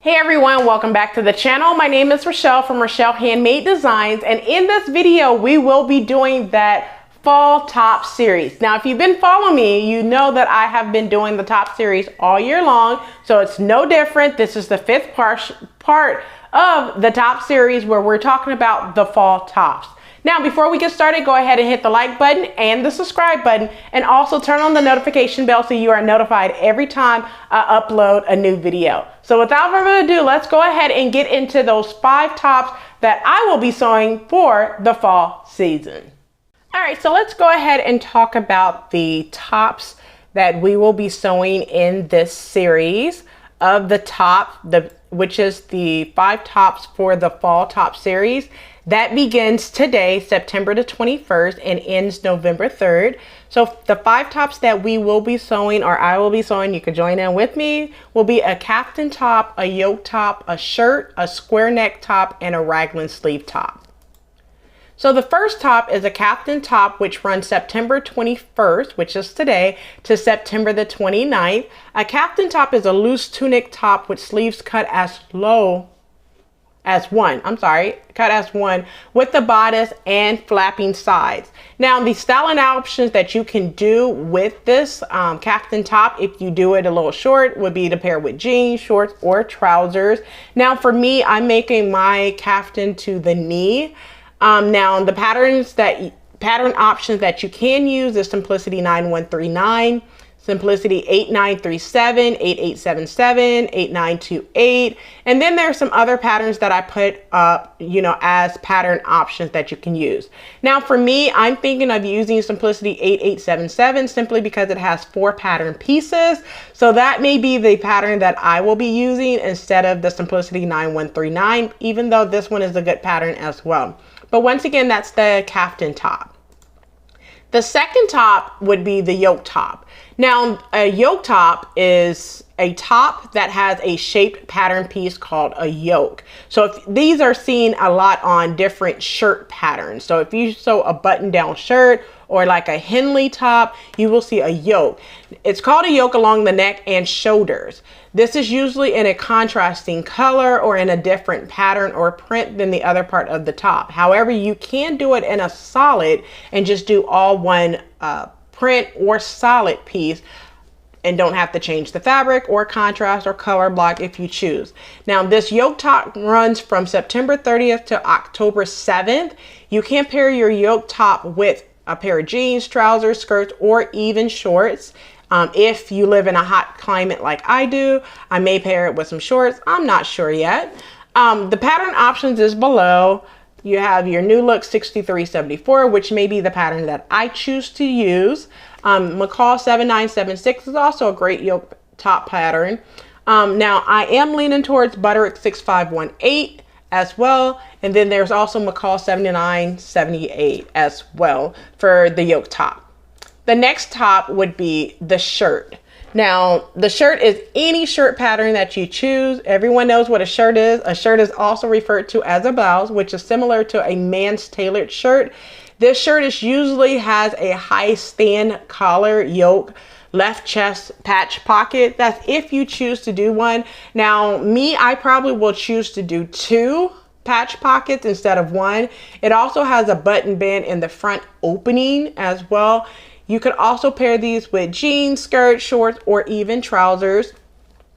Hey everyone, welcome back to the channel. My name is Rochelle from Rochelle.Handmade.Designs, and in this video we will be doing that fall top series. Now if you've been following me, you know that I have been doing the top series all year long, so it's no different. This is the fifth part of the top series where we're talking about the fall tops. Now, before we get started, go ahead and hit the like button and the subscribe button, and also turn on the notification bell so you are notified every time I upload a new video. So without further ado, let's go ahead and get into those 5 tops that I will be sewing for the fall season. All right, so let's go ahead and talk about the tops that we will be sewing in this series of the top, which is the 5 tops for the fall top series. That begins today, September the 21st, and ends November 3rd. So the 5 tops that we will be sewing, or I will be sewing, you can join in with me, will be a kaftan top, a yoke top, a shirt, a square neck top, and a raglan sleeve top. So the first top is a kaftan top, which runs September 21st, which is today, to September the 29th. A kaftan top is a loose tunic top with sleeves cut as low as one, cut as one, with the bodice and flapping sides. Now the styling options that you can do with this kaftan top, if you do it a little short, would be to pair with jeans, shorts, or trousers. Now for me, I'm making my kaftan to the knee. Now the pattern options that you can use is Simplicity 9139, Simplicity 8937, 8877, 8928, and then there's some other patterns that I put up, as pattern options that you can use. Now for me, I'm thinking of using Simplicity 8877 simply because it has 4 pattern pieces. So that may be the pattern that I will be using instead of the Simplicity 9139, even though this one is a good pattern as well. But once again, that's the kaftan top. The second top would be the yoke top. Now, a yoke top is a top that has a shaped pattern piece called a yoke. So if these are seen a lot on different shirt patterns. So if you sew a button down shirt or like a Henley top, you will see a yoke. It's called a yoke along the neck and shoulders. This is usually in a contrasting color or in a different pattern or print than the other part of the top. However, you can do it in a solid and just do all one print or solid piece and don't have to change the fabric or contrast or color block if you choose. Now this yoke top runs from September 30th to October 7th. You can pair your yoke top with a pair of jeans, trousers, skirts, or even shorts. If you live in a hot climate like I do, I may pair it with some shorts. I'm not sure yet. The pattern options is below. You have your New Look 6374, which may be the pattern that I choose to use. McCall 7976 is also a great yoke top pattern. Now I am leaning towards Butterick 6518 as well. And then there's also McCall 7978 as well for the yoke top. The next top would be the shirt. Now, the shirt is any shirt pattern that you choose. Everyone knows what a shirt is. A shirt is also referred to as a blouse, which is similar to a man's tailored shirt. This shirt usually has a high stand collar, yoke, left chest patch pocket. That's if you choose to do one. Now, me, I probably will choose to do 2 patch pockets instead of 1. It also has a button band in the front opening as well. You could also pair these with jeans, skirts, shorts, or even trousers.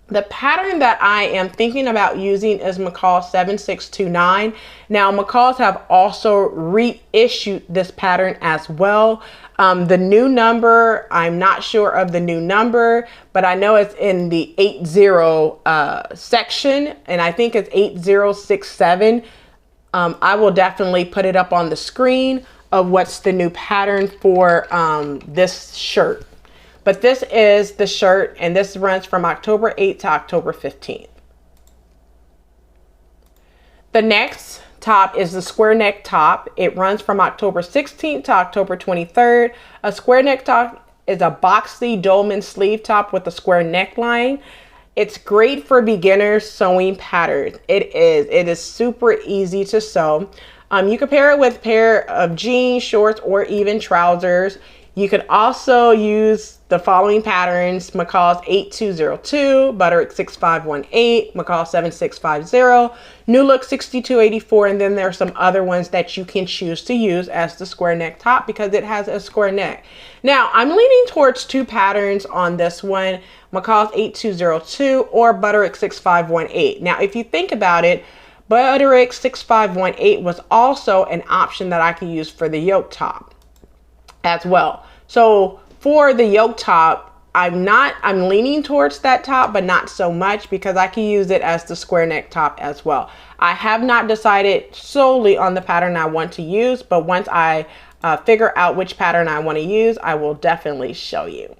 The pattern that I am thinking about using is McCall 7629. Now, McCalls have also reissued this pattern as well. The new number, I'm not sure of the new number, but I know it's in the 80 section, and I think it's 8067. I will definitely put it up on the screen of what's the new pattern for this shirt. But this is the shirt, and this runs from October 8th to October 15th. The next top is the square neck top. It runs from October 16th to October 23rd. A square neck top is a boxy dolman sleeve top with a square neckline. It's great for beginners sewing patterns. It is super easy to sew. You can pair it with a pair of jeans, shorts, or even trousers. You could also use the following patterns: McCall's 8202, Butterick 6518, McCall 7650, New Look 6284, and then there are some other ones that you can choose to use as the square neck top because it has a square neck. Now, I'm leaning towards two patterns on this one, McCall's 8202 or Butterick 6518. Now, if you think about it, Butterick 6518 was also an option that I could use for the yoke top as well. So for the yoke top, I'm leaning towards that top, but not so much because I can use it as the square neck top as well. I have not decided solely on the pattern I want to use, but once I figure out which pattern I want to use, I will definitely show you.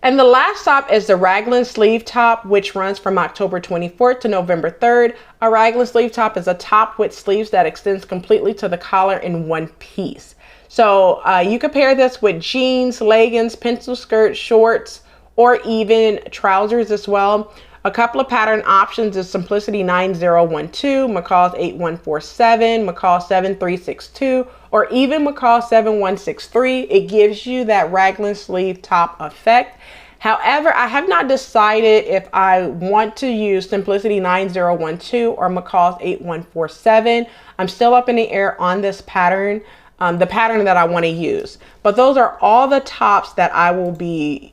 And the last top is the Raglan Sleeve top, which runs from October 24th to November 3rd. A Raglan Sleeve top is a top with sleeves that extends completely to the collar in one piece. So you could pair this with jeans, leggings, pencil skirts, shorts, or even trousers as well. A couple of pattern options is Simplicity 9012, McCall's 8147, McCall 7362, or even McCall 7163. It gives you that Raglan sleeve top effect. However, I have not decided if I want to use Simplicity 9012 or McCall's 8147. I'm still up in the air on this pattern, the pattern that I want to use. But those are all the tops that I will be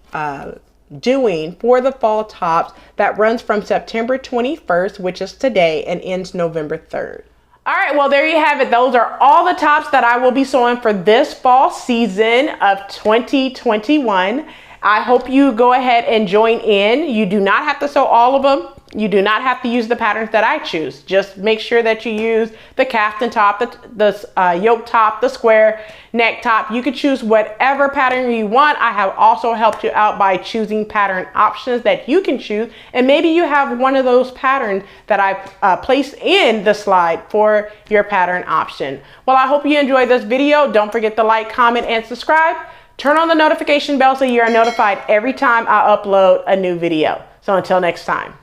doing for the fall tops that runs from September 21st, which is today, and ends November 3rd. All right, well, there you have it. Those are all the tops that I will be sewing for this fall season of 2021. I hope you go ahead and join in. You do not have to sew all of them. You do not have to use the patterns that I choose. Just make sure that you use the Kaftan top, the yoke top, the square neck top. You could choose whatever pattern you want. I have also helped you out by choosing pattern options that you can choose. And maybe you have one of those patterns that I placed in the slide for your pattern option. Well, I hope you enjoyed this video. Don't forget to like, comment, and subscribe. Turn on the notification bell so you are notified every time I upload a new video. So until next time,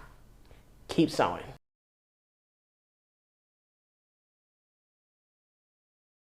keep sewing.